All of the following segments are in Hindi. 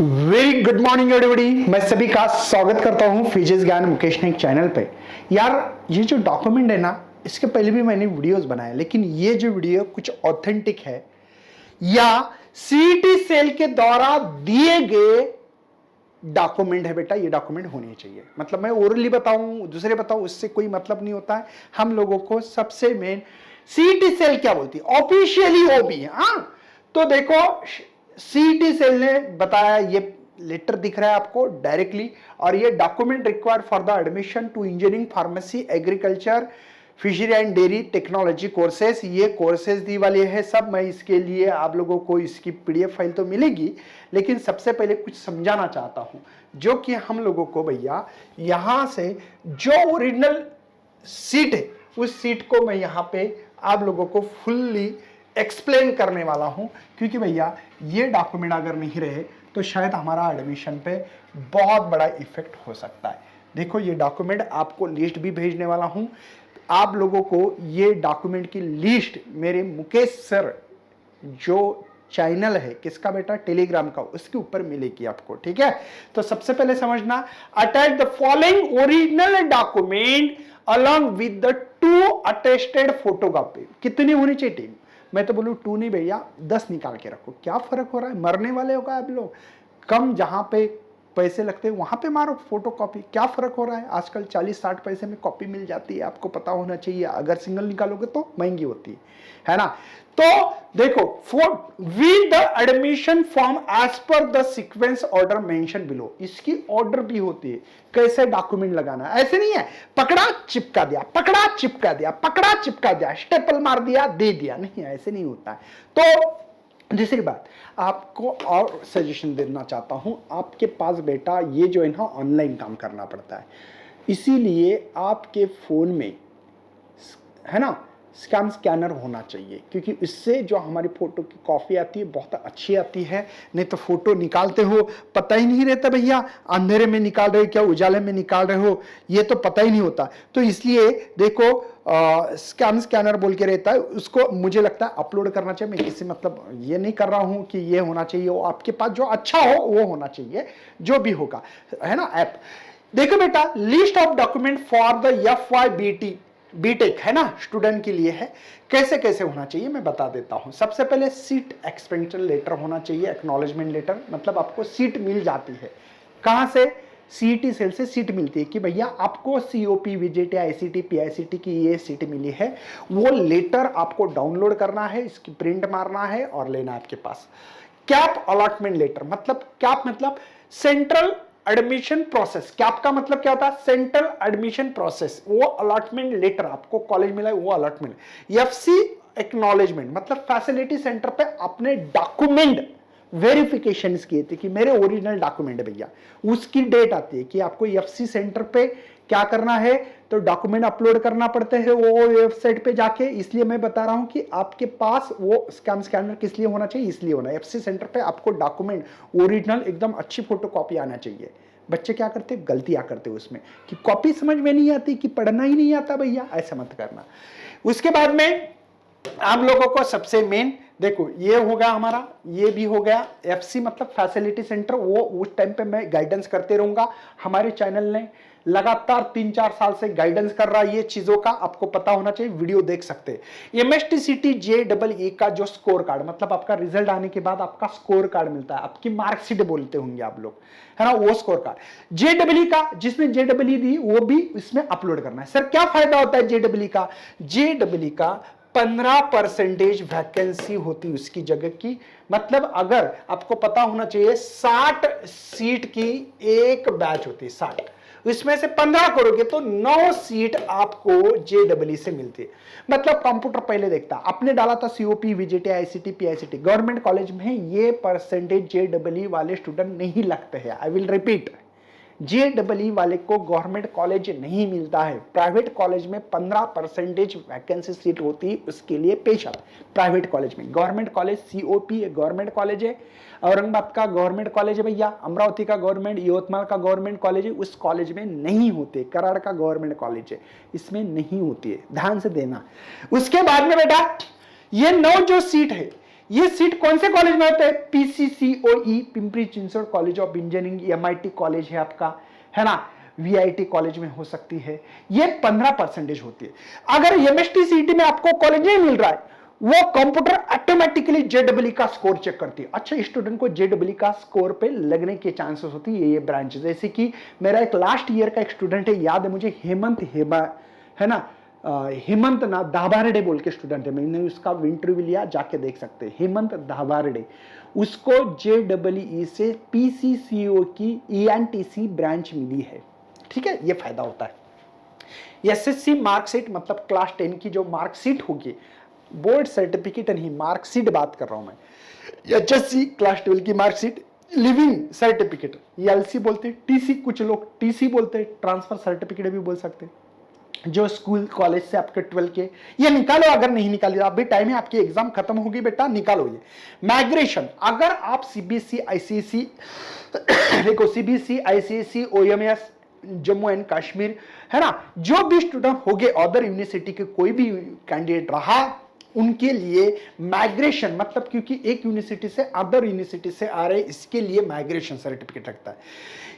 Very good morning everybody. मैं सभी का स्वागत करता हूं फिजिक्स ज्ञान मुकेश नाइक चैनल पे। यार ये जो डॉक्यूमेंट है ना, इसके पहले भी मैंने वीडियोस बनाए, लेकिन ये जो वीडियो कुछ ऑथेंटिक है या सीईटी सेल के द्वारा दिए गए डॉक्यूमेंट है। बेटा ये डॉक्यूमेंट होने चाहिए, मतलब मैं ओरली बताऊं दूसरे बताऊं उससे कोई मतलब नहीं होता है। हम लोगों को सबसे मेन सीईटी सेल क्या बोलती है, ऑफिशियली वो भी है। हाँ तो देखो, सीईटी सेल ने बताया, ये लेटर दिख रहा है आपको डायरेक्टली, और ये document required for the admission to engineering, pharmacy, agriculture, fishery and dairy technology courses. ये कोर्सेज दी वाले है सब। मैं इसके लिए आप लोगों को इसकी पीडीएफ फाइल तो मिलेगी, लेकिन सबसे पहले कुछ समझाना चाहता हूं, जो कि हम लोगों को भैया यहां से जो ओरिजिनल सीट है उस सीट को मैं यहां पे आप लोगों को फुल्ली एक्सप्लेन करने वाला हूं, क्योंकि भैया ये डॉक्यूमेंट अगर नहीं रहे तो शायद हमारा एडमिशन पे बहुत बड़ा इफेक्ट हो सकता है। देखो ये डॉक्यूमेंट आपको लिस्ट भी भेजने वाला हूं। आप लोगों को ये डॉक्यूमेंट की लिस्ट मेरे मुकेश सर जो चैनल है किसका बेटा, टेलीग्राम का, उसके ऊपर मिलेगी आपको। ठीक है, तो सबसे पहले समझना, attach the following original document along with the 2 attested photocopy. कितनी होनी चाहिए टीम? मैं तो बोलूं 2 नहीं भैया, 10 निकाल के रखो। क्या फर्क हो रहा है, मरने वाले होगा आप लोग। कम जहां पे पैसे लगते हैं वहां पे मारो फोटो कॉपी, क्या फर्क हो रहा है। आजकल 40-60 पैसे में कॉपी मिल जाती है, आपको पता होना चाहिए। अगर सिंगल निकालोगे तो महंगी होती है ना। तो देखो, with the admission form as per the sequence order mention below, इसकी ऑर्डर भी होती है कैसे डॉक्यूमेंट लगाना। ऐसे नहीं है पकड़ा चिपका दिया, पकड़ा चिपका दिया, पकड़ा चिपका दिया, स्टेपल मार दिया दे दिया, नहीं ऐसे नहीं होता है। तो दूसरी बात, आपको और सजेशन देना चाहता हूं, आपके पास बेटा ये जो है ना ऑनलाइन काम करना पड़ता है, इसीलिए आपके फोन में है ना स्कैनर होना चाहिए, क्योंकि इससे जो हमारी फोटो की कॉपी आती है बहुत अच्छी आती है। नहीं तो फोटो निकालते हो पता ही नहीं रहता भैया, अंधेरे में निकाल रहे हो क्या उजाले में निकाल रहे हो, ये तो पता ही नहीं होता। तो इसलिए देखो स्कैनर बोल के रहता है, उसको मुझे लगता है अपलोड करना चाहिए। मैं किसी मतलब ये नहीं कर रहा हूं कि ये होना चाहिए, वो आपके पास जो अच्छा हो वो होना चाहिए, जो भी होगा है ना ऐप। देखो बेटा, list of document for the FY BTech है ना, स्टूडेंट के लिए है। कैसे कैसे होना चाहिए मैं बता देता हूं। सबसे पहले सीट एक्सपेंडिचर लेटर होना चाहिए, एक्नॉलेजमेंट लेटर, मतलब आपको सीट मिल जाती है। कहां से? सीईटी सेल से सीट मिलती है कि भैया आपको COP, VJT, ICT, PICT की ये सीट मिली है। वो लेटर आपको डाउनलोड करना है, इसकी प्रिंट मारना है और लेना है आपके पास। कैप अलॉटमेंट लेटर, मतलब कैप मतलब सेंट्रल एडमिशन प्रोसेस। कैप का मतलब क्या होता है? Central admission process. वो अलॉटमेंट लेटर आपको कॉलेज मिला है, वो अलॉटमेंट। FC एक्नॉलेजमेंट मतलब फैसिलिटी सेंटर पे अपने डॉक्यूमेंट वेरिफिकेशन किए थे कि मेरे ओरिजिनल डॉक्यूमेंट है भैया, उसकी डेट आती है कि आपको FC सेंटर पे क्या करना है, तो डॉक्यूमेंट अपलोड करना पड़ते हैं वो वेबसाइट पे जाके। इसलिए मैं बता रहा हूं कि आपके पास वो स्कैनर किस लिए होना चाहिए, इसलिए होना है FC सेंटर पे आपको डॉक्यूमेंट ओरिजिनल एकदम अच्छी फोटोकॉपी आना चाहिए। बच्चे क्या करते, गलतियां करते उसमें कि कॉपी समझ में नहीं आती, कि पढ़ना ही नहीं आता भैया, ऐसा मत करना। उसके बाद में आप लोगों को सबसे मेन देखो, ये हो गया हमारा, ये भी हो गया। FC मतलब फैसिलिटी सेंटर, वो उस टाइम पे मैं गाइडेंस करते रहूंगा। हमारे चैनल ने लगातार 3-4 साल से गाइडेंस कर रहा है ये चीजों का, आपको पता होना चाहिए, वीडियो देख सकते हैं। MSTCT JEE का जो स्कोर कार्ड, मतलब आपका रिजल्ट आने के बाद आपका स्कोर कार्ड मिलता है, आपकी मार्कशीट बोलते होंगे आप लोग, है ना, वो स्कोर कार्ड। JEE का, जिसने JEE दी वो भी इसमें अपलोड करना है। सर क्या फायदा होता है JEE का? JEE का 15% वैकेंसी होती उसकी जगह की, मतलब अगर आपको पता होना चाहिए 60 सीट की एक बैच होती है, 60, इसमें से 15 करोगे तो 9 सीट आपको JEE से मिलती है। मतलब कंप्यूटर पहले देखता, आपने डाला था COP, VJT, ICT, PICT, government college में ये परसेंटेज JEE वाले स्टूडेंट नहीं लगते हैं। आई विल रिपीट, JEE वाले को गवर्नमेंट कॉलेज नहीं मिलता है। प्राइवेट कॉलेज में 15% वैकेंसी सीट होती है, उसके लिए पेशा प्राइवेट कॉलेज में। Government college COP government college है, औरंगाबाद का गवर्नमेंट कॉलेज है भैया, अमरावती का गवर्नमेंट, यवतमाल का गवर्नमेंट कॉलेज है, उस कॉलेज में नहीं होते। कराड़ का गवर्नमेंट कॉलेज है, इसमें नहीं होती है, ध्यान से देना। उसके बाद में बेटा ये 9 जो सीट है, ये सीट कौन से कॉलेज में होता है? PCCOE, Pimpri Chinchwad college of engineering, MIT college है आपका, है ना, वीआईटी कॉलेज में हो सकती है। ये 15% होती है। अगर एमएसटी सीटी में आपको कॉलेज नहीं मिल रहा है, वो कंप्यूटर ऑटोमेटिकली जेडब्ल्यू का स्कोर चेक करती है। अच्छा, स्टूडेंट को जेडब्ल्यू का स्कोर पे लगने के चांसेस होती है ये ब्रांच। जैसे कि मेरा एक लास्ट ईयर का एक स्टूडेंट है, याद है मुझे, है ना, हेमंत ना दाभारडे बोल के स्टूडेंट है, मैंने उसका इंटरव्यू लिया, जाके देख सकते हैं, हेमंत दाभारडे। उसको जेडब्ल्यू से पीसीसीओ की ईएनटीसी ब्रांच मिली है। ठीक है, ये फायदा होता है। एसएससी मार्कशीट मतलब क्लास 10 की जो मार्कशीट होगी, बोर्ड सर्टिफिकेट नहीं, मार्कशीट बात कर रहा हूं मैं। एचएससी क्लास 12 की मार्कशीट, लिविंग सर्टिफिकेट, एलसी बोलते हैं, टीसी कुछ लोग टीसी बोलते हैं, ट्रांसफर सर्टिफिकेट भी बोल सकते हैं। जो स्कूल कॉलेज से आपके 12 के, ये निकालो। अगर नहीं निकाली अभी टाइम है, आपकी एग्जाम खत्म होगी बेटा, निकालो ये। माइग्रेशन, अगर आप सीबीएसई आईसीएसई देखो, CBSE ICSE OMS Jammu and Kashmir, है ना, जो भी स्टूडेंट हो गए अदर यूनिवर्सिटी के कोई भी कैंडिडेट रहा, उनके लिए माइग्रेशन मतलब, क्योंकि एक यूनिवर्सिटी से अदर यूनिवर्सिटी से आ रहे, इसके लिए माइग्रेशन सर्टिफिकेट लगता है।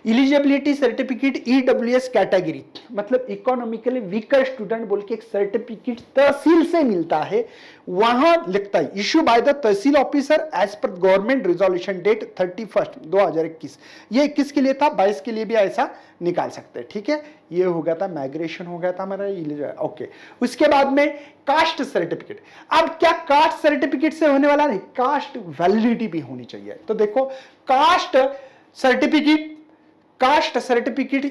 इलिजिबिलिटी सर्टिफिकेट ईडब्ल्यूएस कैटेगरी मतलब इकोनॉमिकली वीकर स्टूडेंट बोल के एक सर्टिफिकेट तहसील से मिलता है, वहां लिखता है issue by the tehsil officer as per government resolution date 31 2021। ये 21 के लिए था, 22 के लिए भी ऐसा निकाल सकते हैं। ठीक है, ये हो गया था, माइग्रेशन हो गया था हमारा। ओके, उसके बाद में कास्ट सर्टिफिकेट। अब क्या कास्ट सर्टिफिकेट से होने वाला नहीं, कास्ट वैलिडिटी भी होनी चाहिए। तो देखो, कास्ट सर्टिफिकेट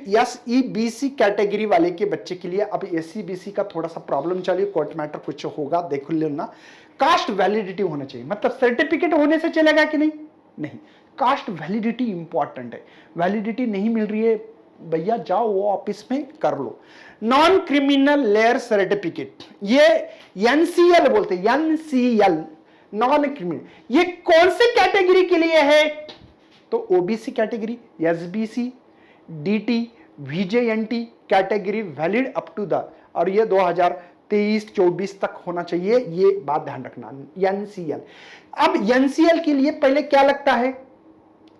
एसईबीसी कैटेगरी वाले के बच्चे के लिए, अब एसईबीसी का थोड़ा सा प्रॉब्लम चलिए, कोर्ट मैटर कुछ होगा, देख लेना। कास्ट वैलिडिटी होना चाहिए, मतलब सर्टिफिकेट होने से चलेगा कि नहीं, नहीं, कास्ट वैलिडिटी इंपॉर्टेंट है। वैलिडिटी नहीं मिल रही है भैया, जाओ वो ऑफिस में कर लो। नॉन क्रिमिनल लेयर सर्टिफिकेट, ये एनसीएल बोलते हैं, एनसीएल नॉन क्रिमिनल। ये कौन से कैटेगरी के लिए है? तो OBC category, SBC, DT, VJNT category valid up to the, और ये 2023-24 तक होना चाहिए, ये बात ध्यान रखना। एनसीएल, अब एनसीएल के लिए पहले क्या लगता है?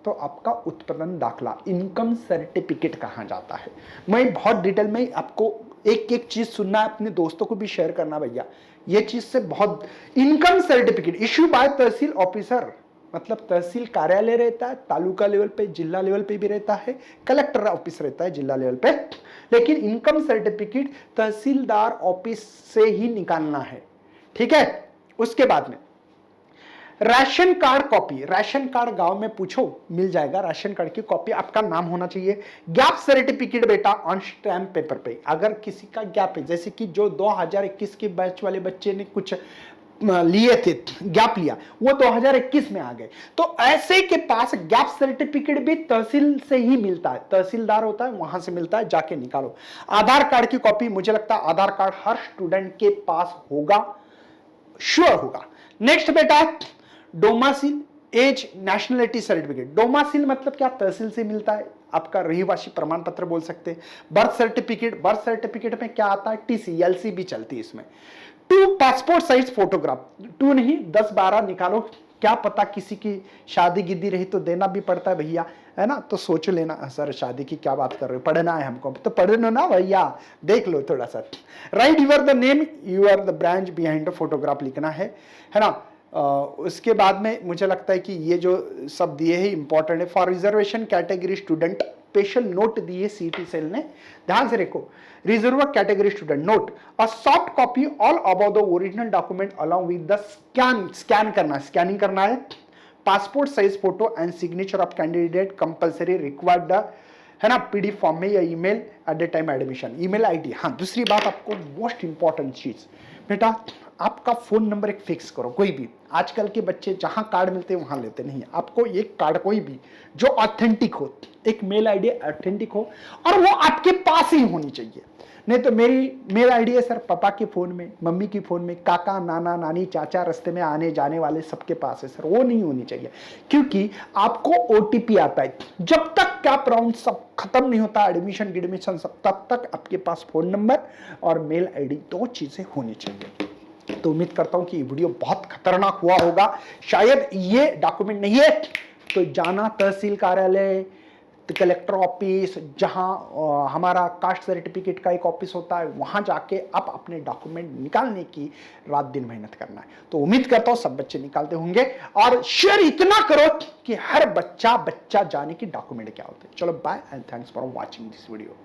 तो आपका उत्पादन दाखला, इनकम सर्टिफिकेट कहां जाता है। मैं बहुत डिटेल में आपको एक एक चीज सुनना है, अपने दोस्तों को भी शेयर करना भैया, ये चीज से बहुत। इनकम सर्टिफिकेट इश्यू बाय तहसील ऑफिसर, मतलब तहसील कार्यालय रहता है, तालुका लेवल पे, जिला लेवल पे भी रहता है, कलेक्टर ऑफिस रहता है जिला लेवल पे, लेकिन इनकम सर्टिफिकेट तहसीलदार ऑफिस से ही निकालना है। ठीक है, उसके बाद में ration card copy, ration card गांव में पूछो मिल जाएगा, राशन कार्ड की कॉपी, आपका नाम होना चाहिए। गैप सर्टिफिकेट बेटा ऑन स्टैम्प पेपर पे, अगर किसी का गैप है, जैसे कि जो 2021 के बैच वाले बच्चे ने कुछ लिए थे, गैप लिया, वो 2021 में आ गए, तो ऐसे के पास गैप सर्टिफिकेट भी तहसील से ही मिलता है, तहसीलदार होता है वहां से मिलता है, जाके निकालो। आधार कार्ड की कॉपी, मुझे लगता है आधार कार्ड हर स्टूडेंट के पास होगा, श्योर होगा। नेक्स्ट बेटा domicile as nationality certificate. Domicile मतलब क्या? तहसील से मिलता है, आपका रहिवासी प्रमाण पत्र बोल सकते हैं। बर्थ सर्टिफिकेट, बर्थ सर्टिफिकेट में क्या आता है? टीसी, एलसी भी चलती है इसमें। 2 पासपोर्ट साइज फोटोग्राफ, 2 नहीं 10-12 निकालो, क्या पता किसी की शादी गिद्दी रही तो देना भी पड़ता है भैया, है ना, तो सोच लेना। सर शादी की क्या बात कर रहे हो, पढ़ना है हमको, तो पढ़ लो ना भैया, देख लो थोड़ा सा। Write your the name, you are the branch behind photograph लिखना है ना। उसके बाद में मुझे लगता है कि ये जो सब दिए हैं इंपॉर्टेंट है। For reservation category student special note दिए सीटी सेल ने, ध्यान से देखो, reserve category student note, a soft copy all about the original document along with the scan करना, स्कैनिंग करना है। Passport size photo and signature of candidate compulsory required, है ना, पीडीएफ फॉर्म में या email at the time admission, email ID. हाँ, दूसरी बात आपको मोस्ट इंपॉर्टेंट चीज बेटा, आपका फोन नंबर एक फिक्स करो। कोई भी, आजकल के बच्चे जहां कार्ड मिलते हैं वहां लेते नहीं है, आपको एक कार्ड कोई भी जो ऑथेंटिक हो, एक मेल आईडी ऑथेंटिक हो, और वो आपके पास ही होनी चाहिए। नहीं तो मेरी मेल आईडी है सर पापा के फोन में, मम्मी के फोन में, काका नाना नानी चाचा रास्ते में आने जाने वाले सबके पास है सर, वो नहीं होनी चाहिए, क्योंकि आपको ओटीपी आता है। जब तक कैप राउंड सब खत्म नहीं होता, एडमिशन गिडमिशन सब, तब तक आपके पास फोन नंबर और मेल आईडी, 2 चीजें होनी चाहिए। तो उम्मीद करता हूं कि ये वीडियो बहुत खतरनाक हुआ होगा। शायद ये डॉक्यूमेंट नहीं है तो जाना तहसील कार्यालय, कलेक्टर ऑफिस, जहां हमारा कास्ट सर्टिफिकेट का एक ऑफिस होता है, वहां जाके आप अपने डॉक्यूमेंट निकालने की रात दिन मेहनत करना है। तो उम्मीद करता हूं सब बच्चे निकालते होंगे, और शेयर इतना करो कि हर बच्चा जाने की डॉक्यूमेंट क्या होते हैं। चलो bye and thanks for watching this video.